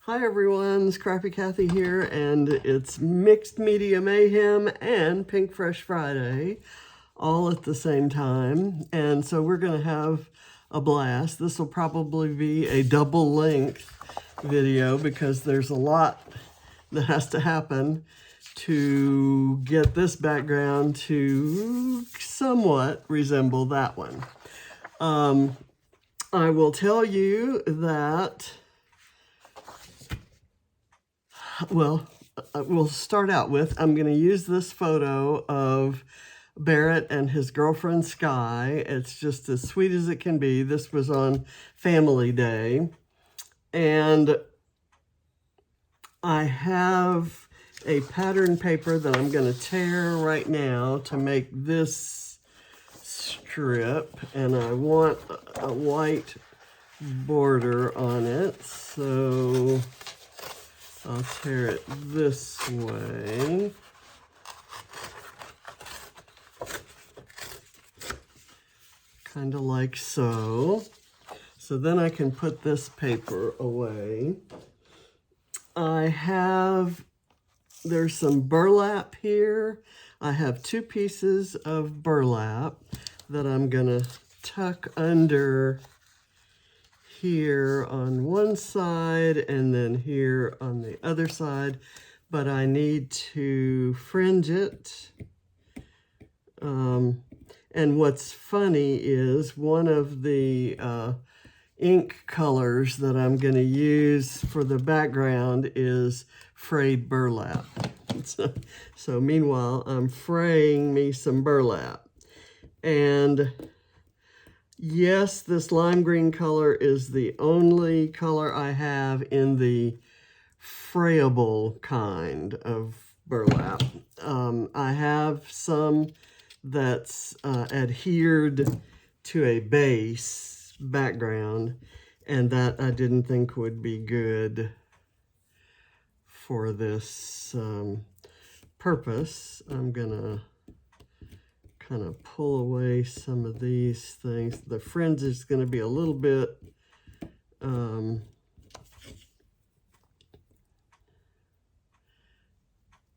Hi everyone, Scrappy Kathy here, and it's Mixed Media Mayhem and Pinkfresh Friday all at the same time. And so we're going to have a blast. This will probably be a double length video because there's a lot that has to happen to get this background to somewhat resemble that one. I will tell you that, well, we'll start out with, I'm going to use this photo of Barrett and his girlfriend Sky. It's just as sweet as it can be. This was on Family Day. And I have a pattern paper that I'm going to tear right now to make this strip. And I want a white border on it. So I'll tear it this way. Kind of like so. So then I can put this paper away. There's some burlap here. I have 2 pieces of burlap that I'm gonna tuck under here on one side and then here on the other side, but I need to fringe it. And what's funny is one of the ink colors that I'm going to use for the background is frayed burlap. So meanwhile, I'm fraying me some burlap. And yes, this lime green color is the only color I have in the frayable kind of burlap. I have some that's adhered to a base background, and that I didn't think would be good for this purpose. I'm gonna kind of pull away some of these things. The fringe is going to be a little bit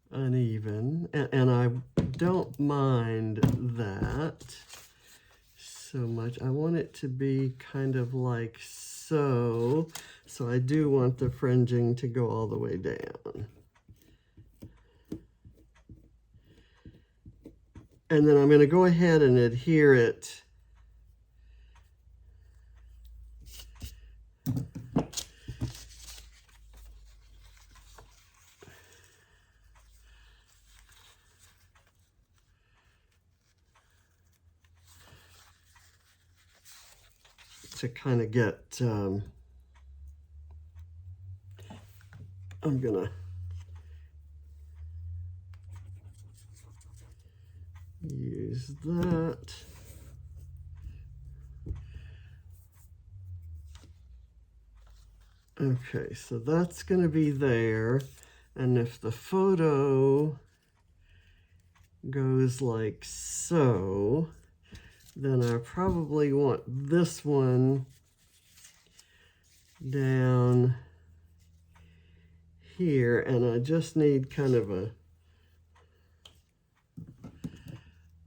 uneven, and I don't mind that so much. I want it to be kind of like so. So I do want the fringing to go all the way down. And then I'm going to go ahead and adhere it to kind of get, I'm going to use that. Okay, so that's going to be there. And if the photo goes like so, then I probably want this one down here, and I just need kind of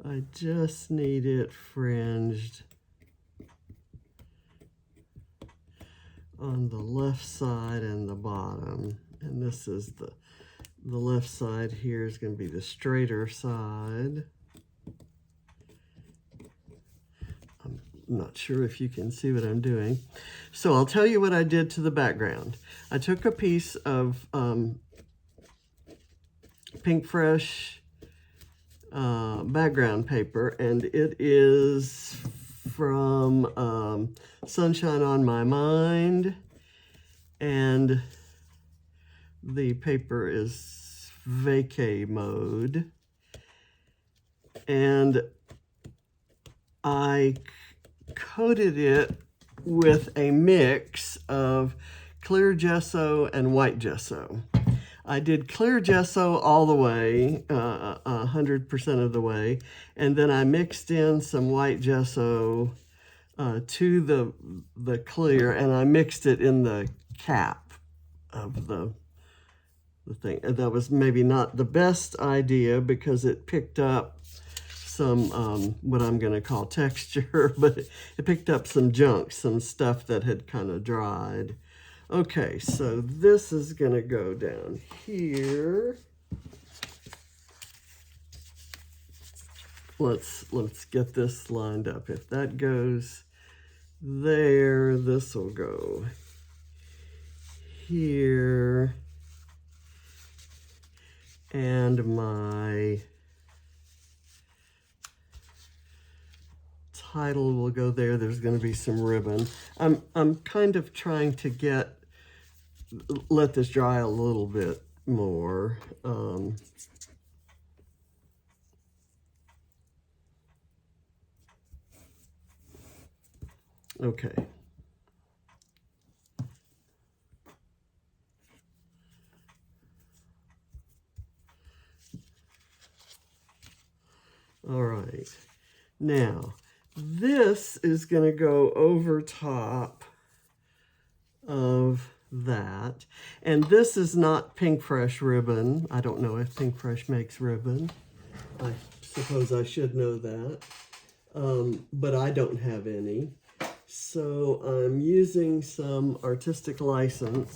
I just need it fringed on the left side and the bottom. And this is the left side here is going to be the straighter side. I'm not sure if you can see what I'm doing. So I'll tell you what I did to the background. I took a piece of Pinkfresh background paper, and it is from Sunshine on My Mind, and the paper is vacay mode, and I coated it with a mix of clear gesso and white gesso. I did clear gesso all the way, 100% of the way, and then I mixed in some white gesso to the clear, and I mixed it in the cap of the thing. And that was maybe not the best idea because it picked up some, what I'm going to call texture, but it picked up some junk, some stuff that had kind of dried. Okay, so this is going to go down here. Let's get this lined up. If that goes there, this will go here. And my title will go there. There's going to be some ribbon. I'm kind of trying to let this dry a little bit more. Okay. All right. Now, this is going to go over top of that. And this is not Pinkfresh ribbon. I don't know if Pinkfresh makes ribbon. I suppose I should know that. But I don't have any. So I'm using some artistic license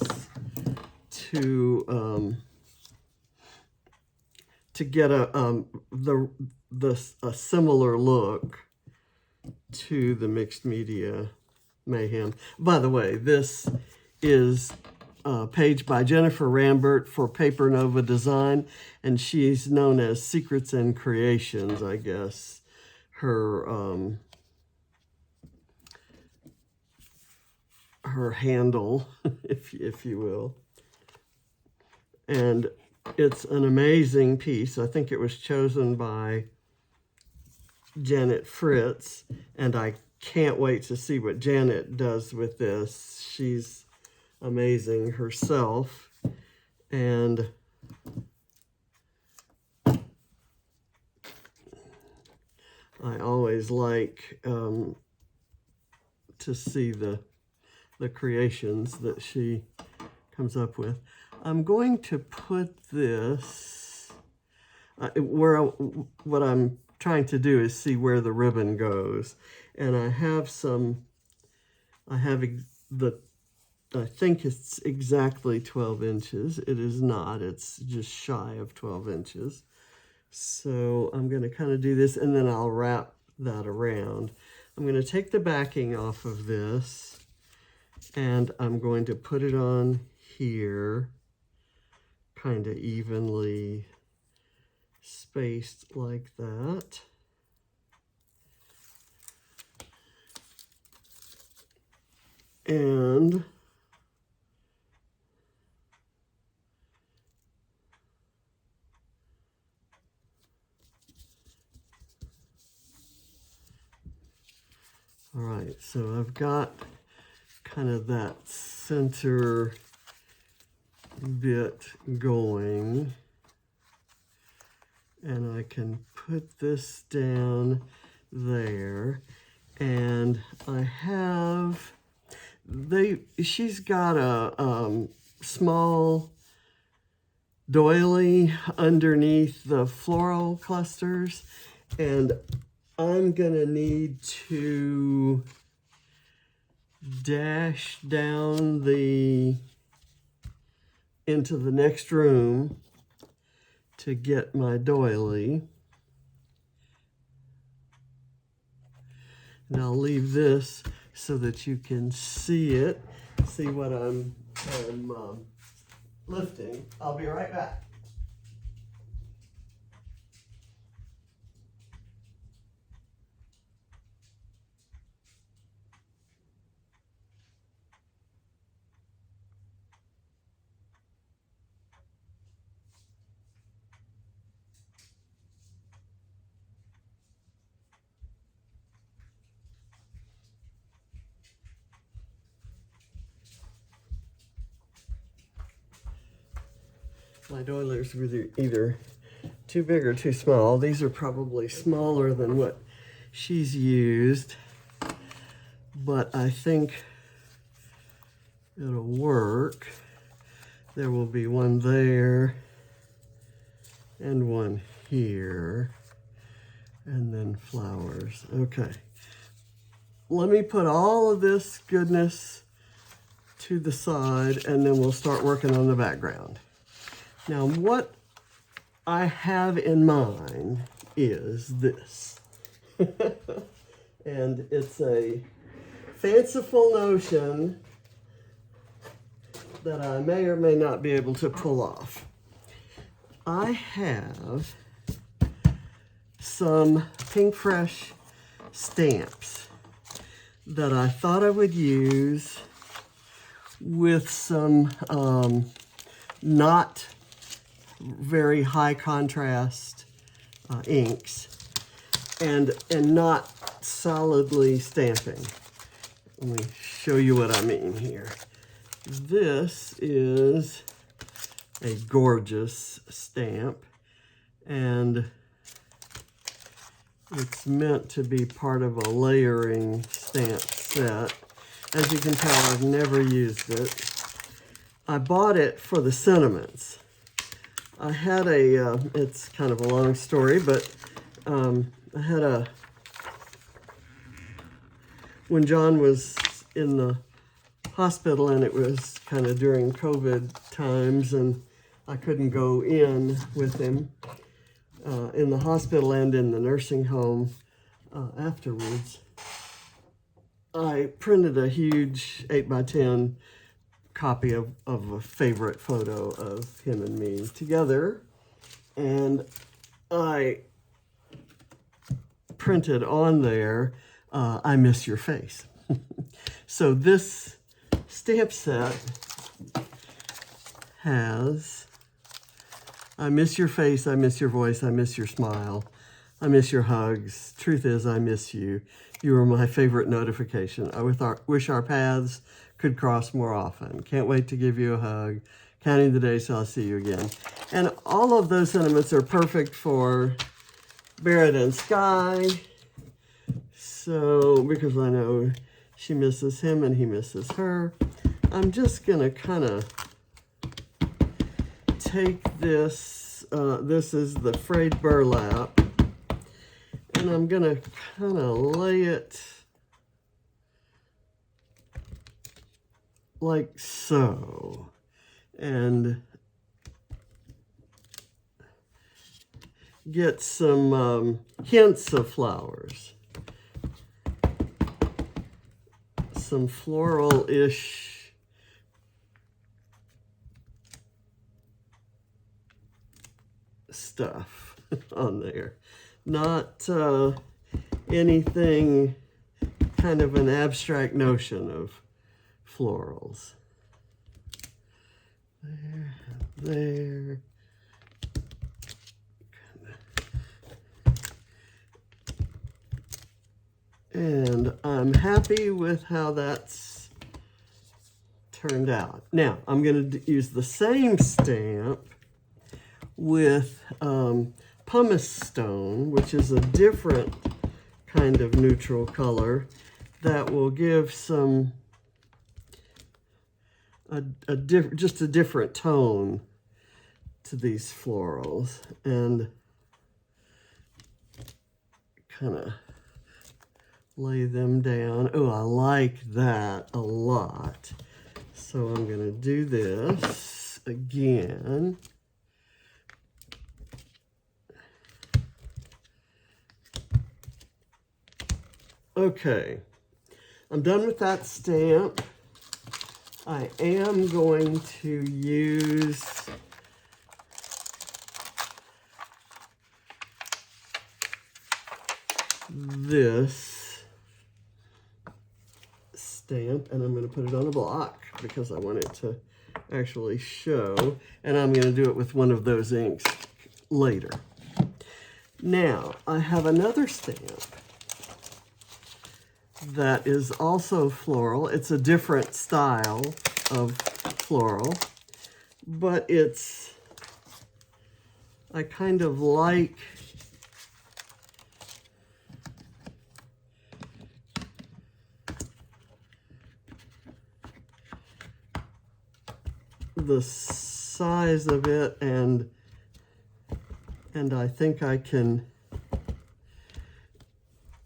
to get a similar look to the Mixed Media Mayhem. By the way, this is a page by Jennifer Rambert for Paper Nova Design, and she's known as SecretsAndCreations, I guess. Her handle, if you will. And it's an amazing piece. I think it was chosen by Janet Fritz, and I can't wait to see what Janet does with this. She's amazing herself, and I always like to see the creations that she comes up with. I'm going to put this what I'm trying to do is see where the ribbon goes. And I think it's exactly 12 inches. It is not, it's just shy of 12 inches. So I'm going to kind of do this, and then I'll wrap that around. I'm going to take the backing off of this, and I'm going to put it on here, kind of evenly spaced like that. And all right, so I've got kind of that center bit going, and I can put this down there, and I have she's got a small doily underneath the floral clusters, and I'm gonna need to dash down into the next room to get my doily. And I'll leave this so that you can see what I'm lifting. I'll be right back. My doilies were either too big or too small. These are probably smaller than what she's used, but I think it'll work. There will be one there and one here, and then flowers. Okay. Let me put all of this goodness to the side, and then we'll start working on the background. Now, what I have in mind is this. And it's a fanciful notion that I may or may not be able to pull off. I have some Pinkfresh stamps that I thought I would use with some not very high contrast inks and not solidly stamping. Let me show you what I mean here. This is a gorgeous stamp, and it's meant to be part of a layering stamp set. As you can tell, I've never used it. I bought it for the sentiments. I had it's kind of a long story, but I had when John was in the hospital, and it was kind of during COVID times, and I couldn't go in with him in the hospital and in the nursing home afterwards. I printed a huge 8x10 copy of a favorite photo of him and me together, and I printed on there, I miss your face. So this stamp set has, I miss your face, I miss your voice, I miss your smile, I miss your hugs. Truth is, I miss you. You are my favorite notification. I wish our paths could cross more often. Can't wait to give you a hug. Counting the days till I see you again. And all of those sentiments are perfect for Barrett and Sky. So, because I know she misses him and he misses her, I'm just gonna kind of take this, this is the frayed burlap, and I'm gonna kind of lay it like so, and get some hints of flowers, some floral-ish stuff on there. Not anything kind of an abstract notion of florals. There. And I'm happy with how that's turned out. Now, I'm going to use the same stamp with pumice stone, which is a different kind of neutral color that will give some just a different tone to these florals, and kind of lay them down. Oh, I like that a lot. So I'm going to do this again. Okay, I'm done with that stamp. I am going to use this stamp, and I'm going to put it on a block because I want it to actually show, and I'm going to do it with one of those inks later. Now, I have another stamp that is also floral. It's a different style of floral, but it's, I kind of like the size of it, and I think I can,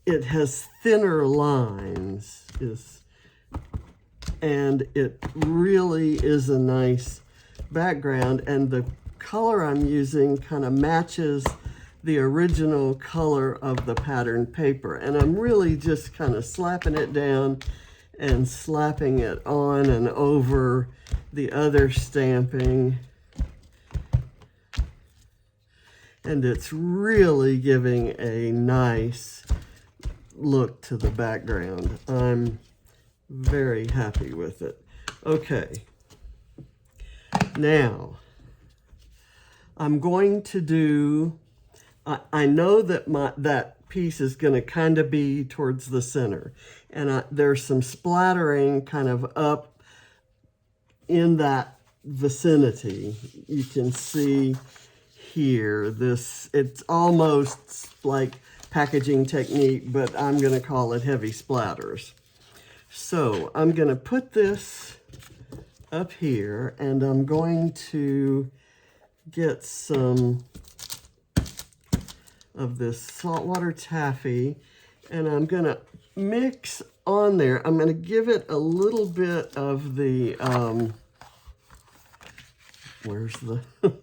it has thinner lines, and it really is a nice background, and the color I'm using kind of matches the original color of the pattern paper, and I'm really just kind of slapping it down and slapping it on and over the other stamping, and it's really giving a nice look to the background. I'm very happy with it. Okay, now I'm going to do, I know that that piece is going to kind of be towards the center, and there's some splattering kind of up in that vicinity. You can see here, it's almost like packaging technique, but I'm going to call it heavy splatters. So I'm going to put this up here, and I'm going to get some of this saltwater taffy, and I'm going to mix on there. I'm going to give it a little bit of the,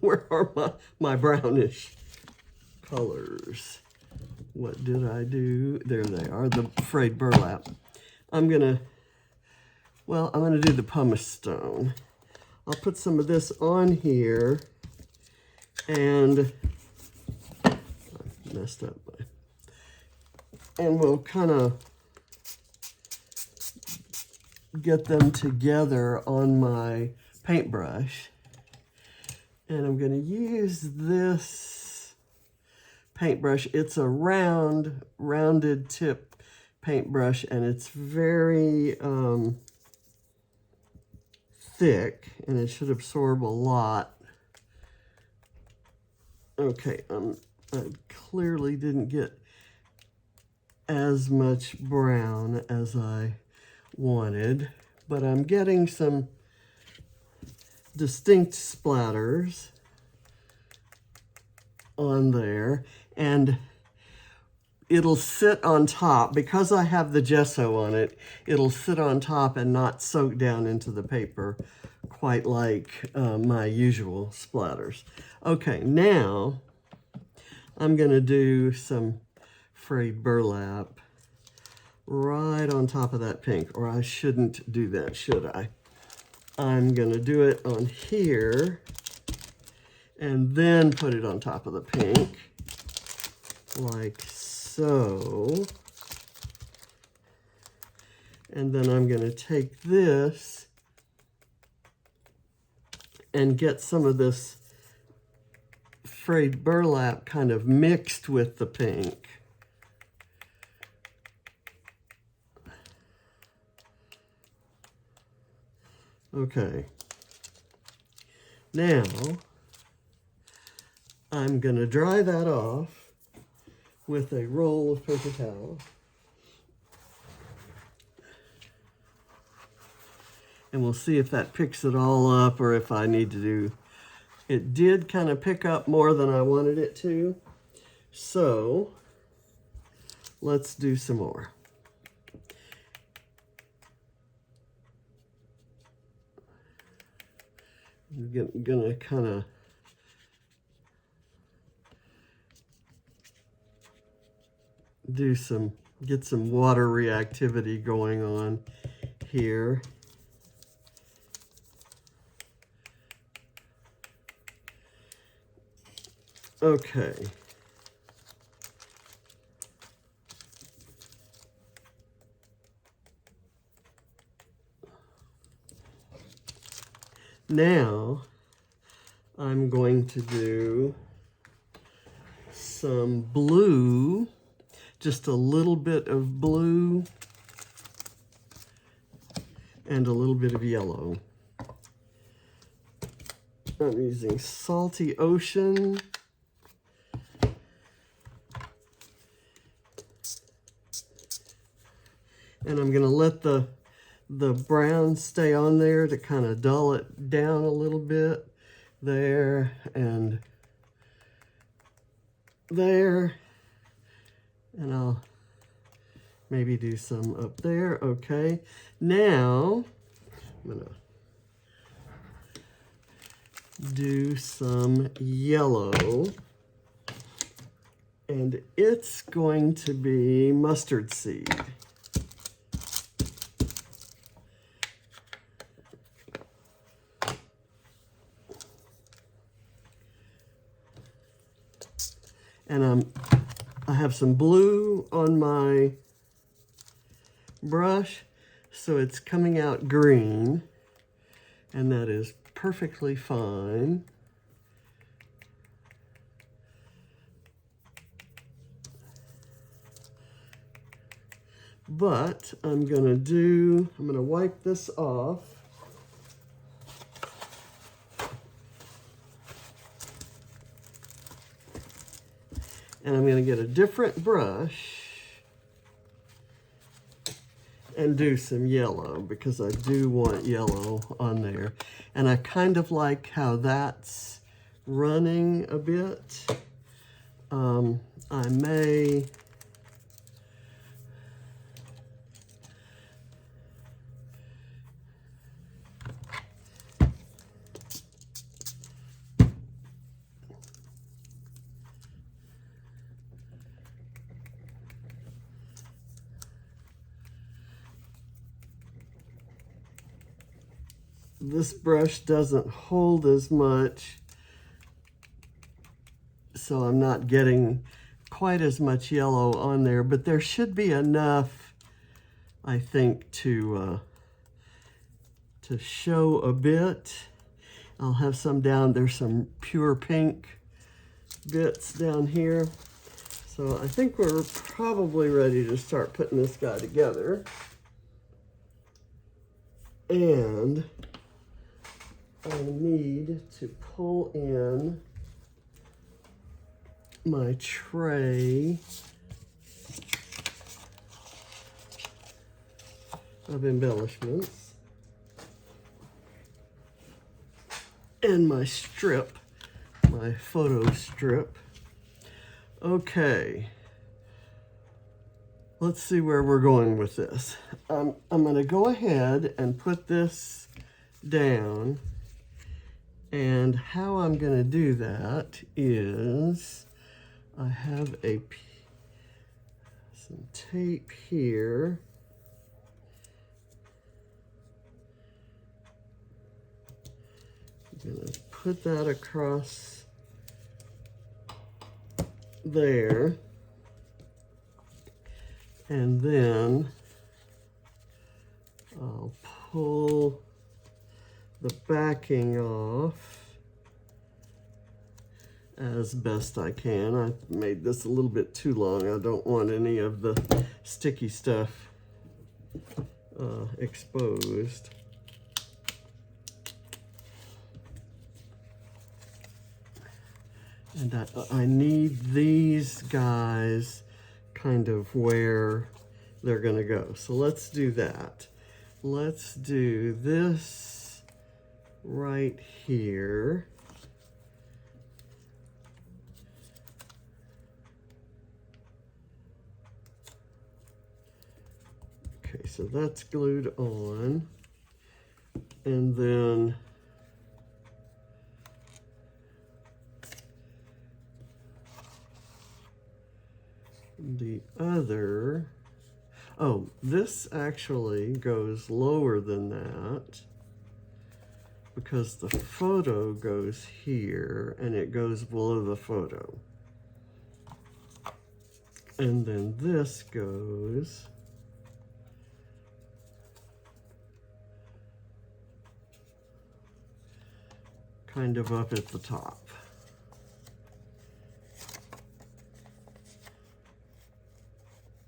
where are my brownish colors? What did I do? There they are, the frayed burlap. I'm going to do the pumice stone. I'll put some of this on here, and I messed up. And we'll kind of get them together on my paintbrush. And I'm going to use this paintbrush. It's a rounded tip paintbrush, and it's very thick, and it should absorb a lot. Okay, I clearly didn't get as much brown as I wanted, but I'm getting some distinct splatters on there, and it'll sit on top. Because I have the gesso on it, it'll sit on top and not soak down into the paper quite like my usual splatters. Okay, now I'm going to do some frayed burlap right on top of that pink, or I shouldn't do that, should I? I'm going to do it on here and then put it on top of the pink, like so. And then I'm going to take this and get some of this frayed burlap kind of mixed with the pink. Okay. Now, I'm going to dry that off with a roll of paper towel. And we'll see if that picks it all up, or if I need to do... It did kind of pick up more than I wanted it to. So, let's do some more. I'm gonna kind of get some water reactivity going on here. Okay. Now, I'm going to do some blue, just a little bit of blue and a little bit of yellow. I'm using Salty Ocean. And I'm going to let the the brown stay on there to kind of dull it down a little bit. There and there. And I'll maybe do some up there. Okay. Now, I'm going to do some yellow. And it's going to be mustard seed. And I have some blue on my brush, so it's coming out green, and that is perfectly fine. But I'm gonna wipe this off. And I'm gonna get a different brush and do some yellow, because I do want yellow on there. And I kind of like how that's running a bit. I may this brush doesn't hold as much, so I'm not getting quite as much yellow on there, but there should be enough, I think, to show a bit. I'll have some down, there's some pure pink bits down here. So I think we're probably ready to start putting this guy together. And I need to pull in my tray of embellishments and my strip, my photo strip. Okay, let's see where we're going with this. I'm going to go ahead and put this down. And how I'm going to do that is I have some tape here. I'm going to put that across there. And then I'll pull the backing off as best I can. I made this a little bit too long. I don't want any of the sticky stuff exposed. And I need these guys kind of where they're gonna go. So let's do that. Let's do this right here. Okay, so that's glued on. And then the other, oh, this actually goes lower than that, because the photo goes here and it goes below the photo. And then this goes kind of up at the top.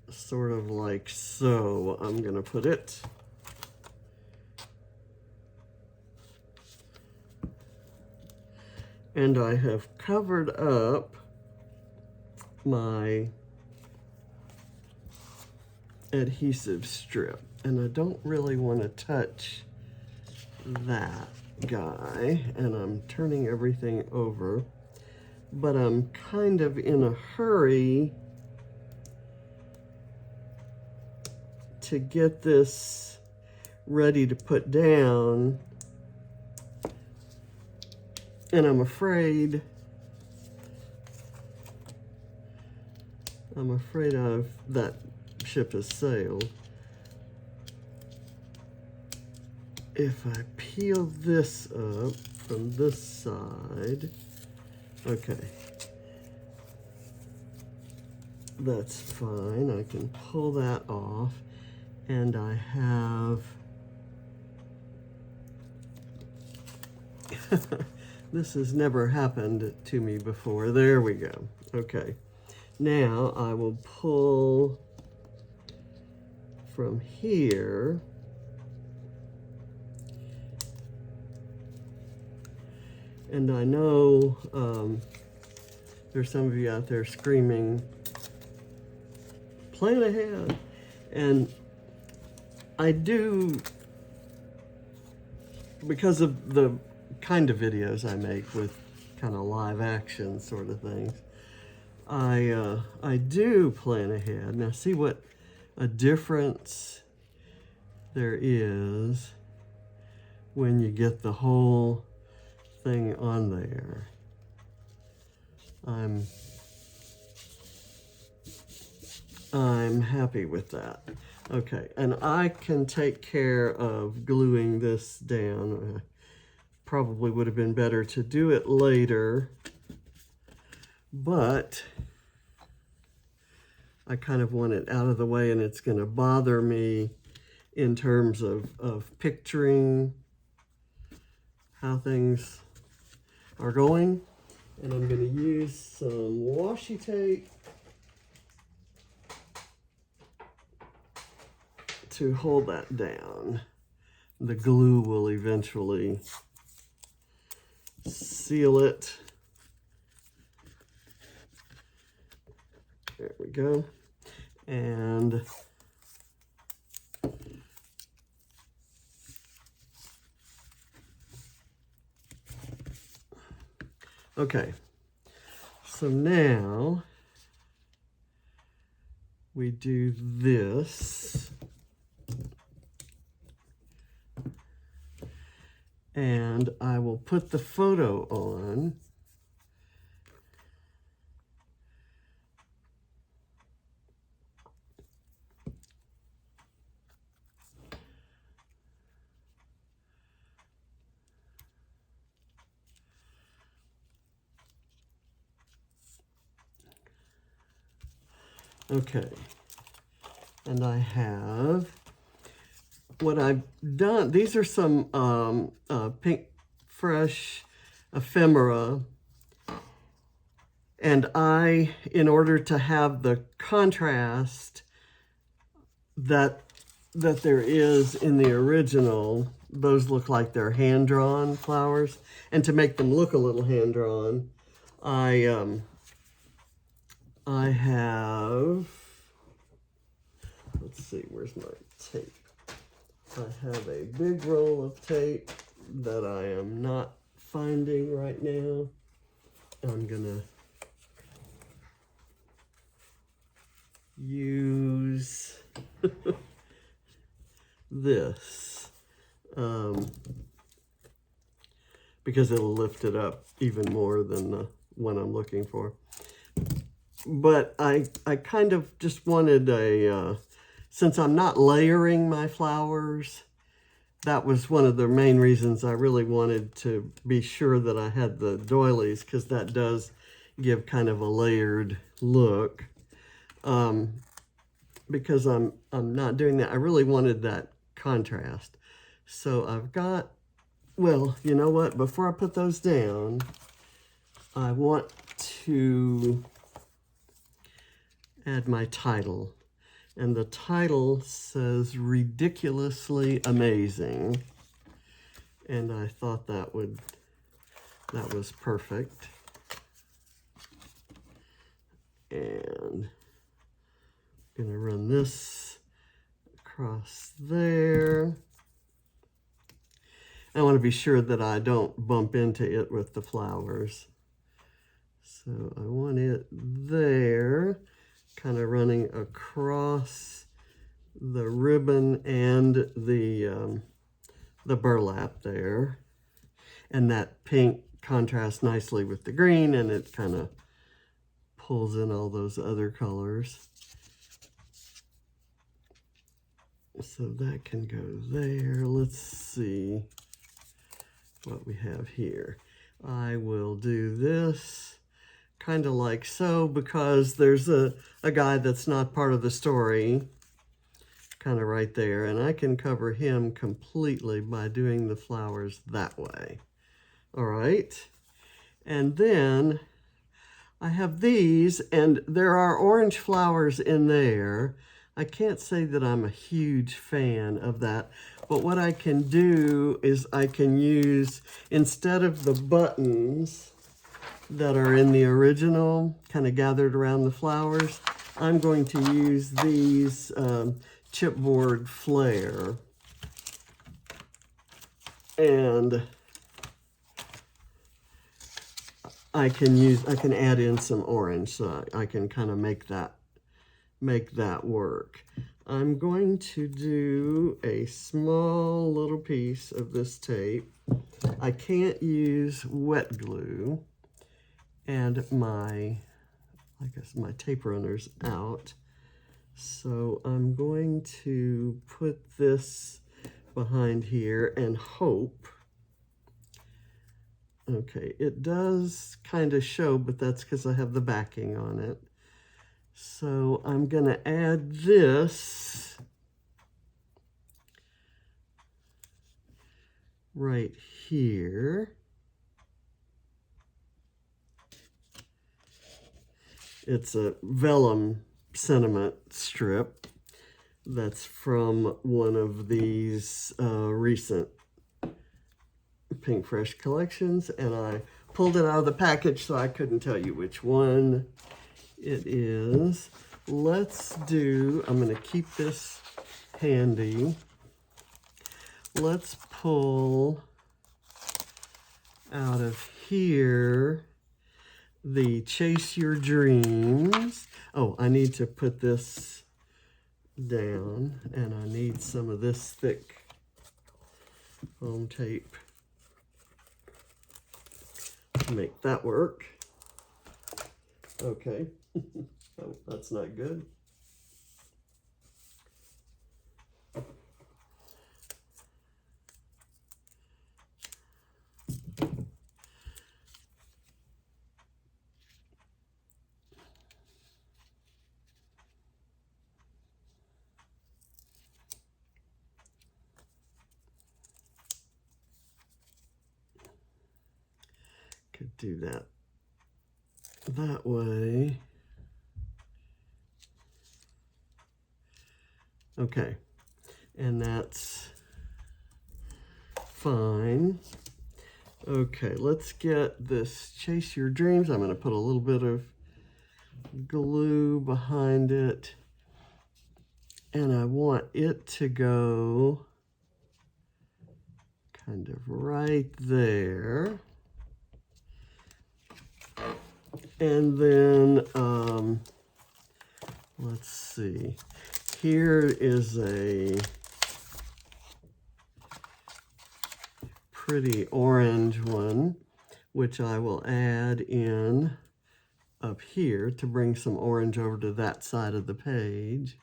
Sort of like so, I'm gonna put it. And I have covered up my adhesive strip. and I don't really want to touch that guy, and I'm turning everything over, but I'm kind of in a hurry to get this ready to put down, and I'm afraid that ship has sailed. If I peel this up from this side, okay, that's fine. I can pull that off, and I have this has never happened to me before. There we go. Okay, now I will pull from here. And I know there's some of you out there screaming, plan ahead. And I do, because of the kind of videos I make with kind of live action sort of things, I do plan ahead. Now see what a difference there is when you get the whole thing on there. I'm happy with that. Okay, and I can take care of gluing this down. Probably would have been better to do it later, but I kind of want it out of the way, and it's going to bother me in terms of picturing how things are going. And I'm going to use some washi tape to hold that down. The glue will eventually seal it. There we go. And okay, so now we do this, and I will put the photo on. Okay, and I have what I've done. These are some Pinkfresh ephemera, and in order to have the contrast that there is in the original, those look like they're hand-drawn flowers, and to make them look a little hand-drawn, I have, let's see, where's my tape? I have a big roll of tape that I am not finding right now. I'm gonna use this because it'll lift it up even more than the one I'm looking for. But I kind of just wanted since I'm not layering my flowers, that was one of the main reasons I really wanted to be sure that I had the doilies, because that does give kind of a layered look. Because I'm not doing that, I really wanted that contrast. So I've got, well, you know what? Before I put those down, I want to add my title, and the title says "Ridiculously Amazing," and I thought that was perfect. And I'm gonna run this across there. I want to be sure that I don't bump into it with the flowers. So I want it there, kind of running across the ribbon and the burlap there. And that pink contrasts nicely with the green, and it kind of pulls in all those other colors. So that can go there. Let's see what we have here. I will do this kind of like so, because there's a guy that's not part of the story kind of right there, and I can cover him completely by doing the flowers that way. All right, and then I have these, and there are orange flowers in there. I can't say that I'm a huge fan of that, but what I can do is I can use, instead of the buttons that are in the original, kind of gathered around the flowers, I'm going to use these chipboard flare. And I can add in some orange, so I can kind of make that work. I'm going to do a small little piece of this tape. I can't use wet glue, and my tape runner's out. So I'm going to put this behind here and hope. Okay, it does kind of show, but that's because I have the backing on it. So I'm going to add this right here. It's a vellum sentiment strip that's from one of these recent Pinkfresh collections, and I pulled it out of the package, so I couldn't tell you which one it is. Let's do, I'm going to keep this handy. Let's pull out of here the Chase Your Dreams. Oh, I need to put this down, and I need some of this thick foam tape to make that work. Okay. Oh, that's not good. Could do that way. Okay, and that's fine. Okay, let's get this Chase Your Dreams. I'm going to put a little bit of glue behind it, and I want it to go kind of right there. And then, let's see, here is a pretty orange one, which I will add in up here to bring some orange over to that side of the page.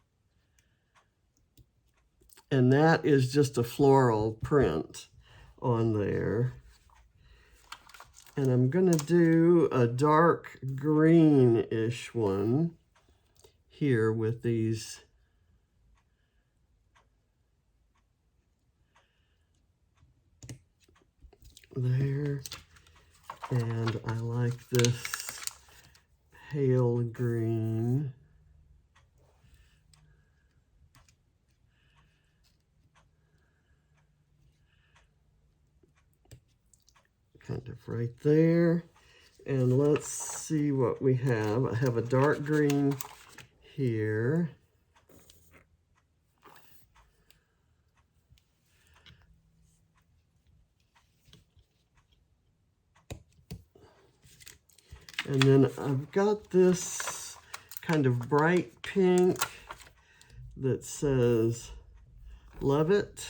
And that is just a floral print on there. And I'm going to do a dark green-ish one here with these there. And I like this pale green. Kind of right there. And let's see what we have. I have a dark green here. And then I've got this kind of bright pink that says, "Love it."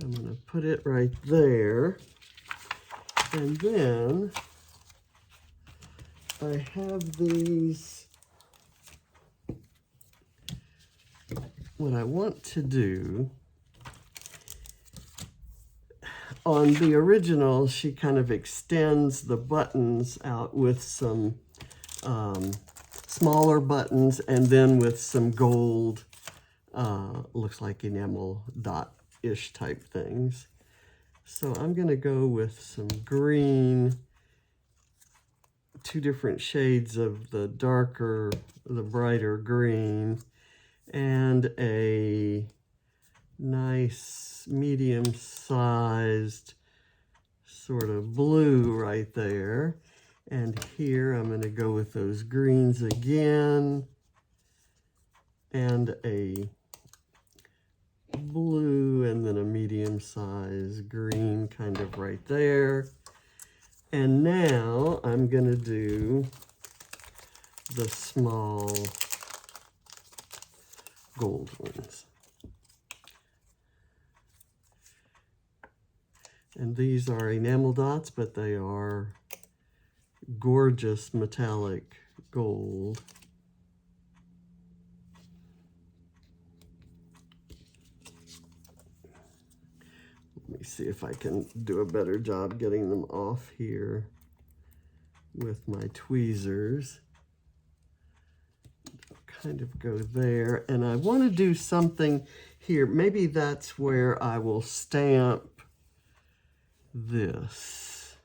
I'm going to put it right there. And then I have these. What I want to do, on the original, she kind of extends the buttons out with some smaller buttons and then with some gold, looks like enamel dot-ish type things. So I'm going to go with some green, 2 different shades of the darker, the brighter green, and a nice medium-sized sort of blue right there. And here I'm going to go with those greens again, and a blue, and then a medium-sized green kind of right there. And now I'm going to do the small gold ones. And these are enamel dots, but they are gorgeous metallic gold. Let me see if I can do a better job getting them off here with my tweezers. Kind of go there, and I want to do something here. Maybe that's where I will stamp this.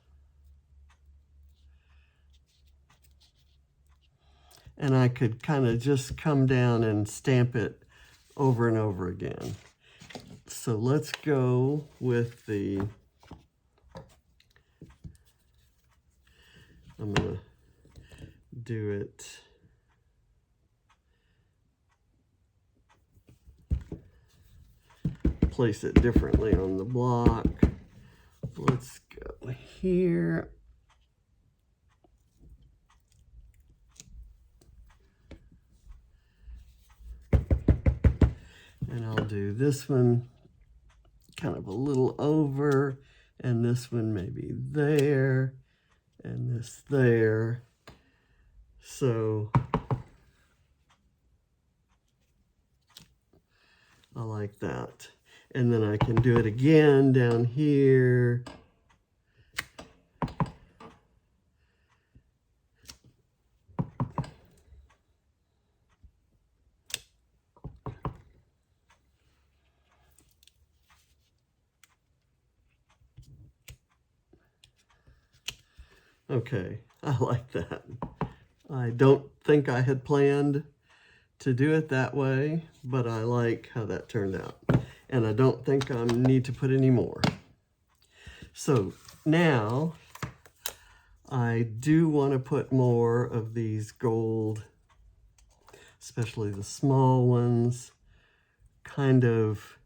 And I could kind of just come down and stamp it over and over again. So let's go with the, I'm going to do it place it differently on the block. Let's go here. And I'll do this one kind of a little over, and this one maybe there, and this there. So I like that. And then I can do it again down here. Okay, I like that. I don't think I had planned to do it that way, but I like how that turned out. And I don't think I need to put any more. So now I do want to put more of these gold, especially the small ones, kind of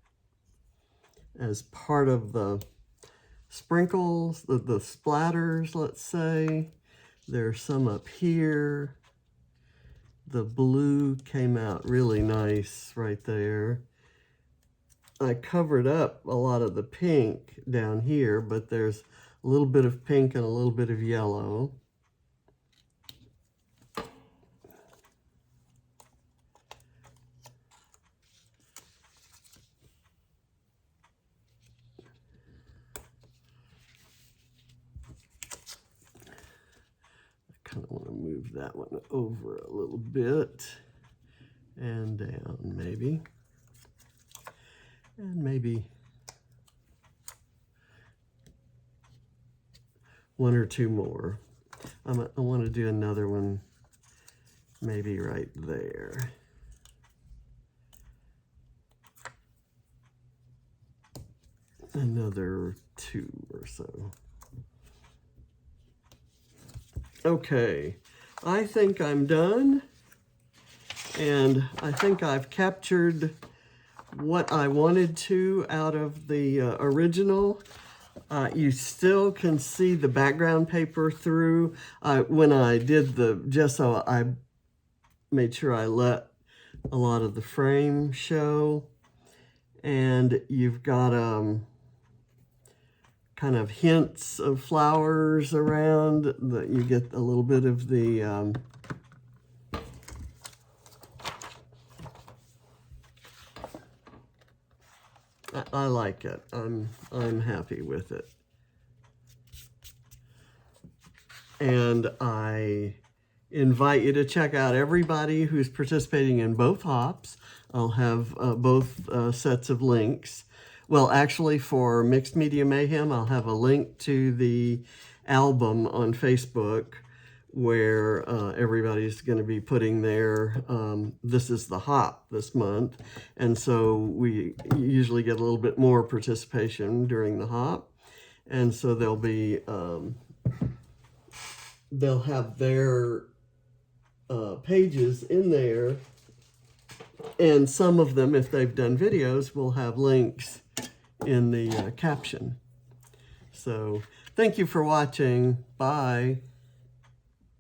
as part of the sprinkles, the splatters, let's say. There's some up here. The blue came out really nice right there. I covered up a lot of the pink down here, but there's a little bit of pink and a little bit of yellow. I kind of want to move that one over a little bit and down maybe. And maybe 1 or 2 more. I want to do another one maybe right there. Another 2 or so. Okay, I think I'm done. And I think I've captured what I wanted to out of the original. You still can see the background paper through. When I did the gesso, I made sure I let a lot of the frame show. And you've got kind of hints of flowers around that you get a little bit of the I like it. I'm happy with it. And I invite you to check out everybody who's participating in both hops. I'll have both sets of links. Well, actually, for Mixed Media Mayhem, I'll have a link to the album on Facebook where everybody's going to be putting their, this is the hop this month. And so we usually get a little bit more participation during the hop. And so they'll be, they'll have their pages in there. And some of them, if they've done videos, will have links in the caption. So thank you for watching. Bye.